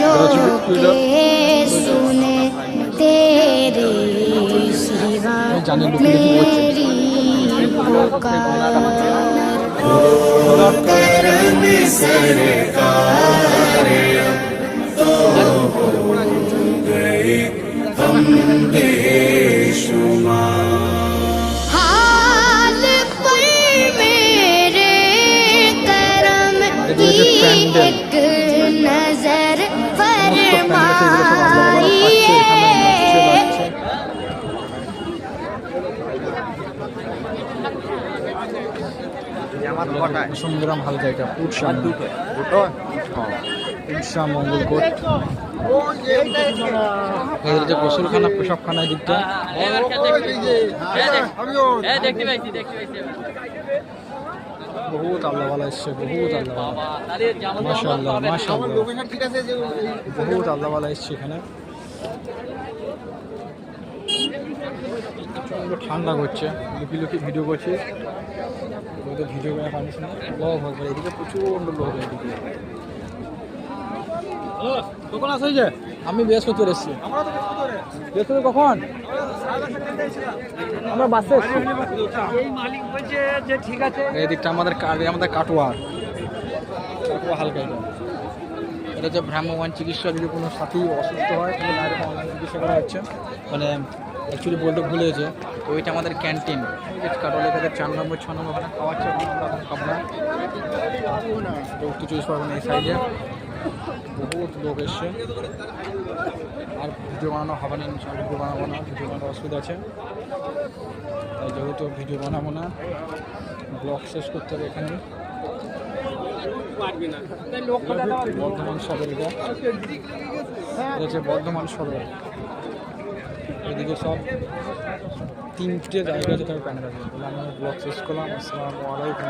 के सुने तेरे सिवा मेरी पुकार करम सरकार तो हो गए हम बेशुमार। हाल पर मेरे करम की एक नजर फरमाइए। বসুন্ধরাম হালকা এটা পুটসা পুটসা মঙ্গলকোট এদের যে গোসলখানা পেশাবখানা দিকটা বহুত আল্লাহওয়ালা এসছে, বহুত আল্লাহওয়ালা, মাশাআল্লাহ মাশাআল্লাহ, বহুত আল্লাহওয়ালা এসছে এখানে। ঠান্ডা করছে, লুকি লুকি ভিডিও করছি, ভিডিও করা পারিস না, লোক হবে এদিকে, প্রচন্ড লোক এদিকে। কখন আসে যে আমি বৃহস্পতিবার এসছি। বৃহস্পতি কখন? আমরা বাসে এসছি। এই দিকটা আমাদের কাটোয়া হালকা এটা হচ্ছে ভ্রাম্যমাণ চিকিৎসা। যদি কোনো সাথী অসুস্থ হয় তাহলে বাইরে অনলাইন চিকিৎসা করা হচ্ছে, মানে অ্যাকচুয়ালি বলতে ভুলেছে। তো ওইটা আমাদের ক্যান্টিন, কাটোয়া লেখাতে 4 নম্বর 6 নম্বর ওখানে খাওয়াচ্ছে, আমরা খাবো না। উত্তর 24 পরগনা এই সাইডে বহুত লোক এসছে। আর ভিডিও বানানো হবে না, ভিডিও বানাবো না, ভিডিও বানানোর অসুবিধা আছে, তাই যেহেতু ভিডিও বানাবো না, ব্লগ শেষ করতে হবে এখানে। বর্ধমান সদর, এটা হচ্ছে বর্ধমান সদর। এদিকে সব 3টে জায়গা আছে, তবে প্যানেল আছে। বলে আমি ব্লগ শেষ করলাম। আসসালামু আলাইকুম।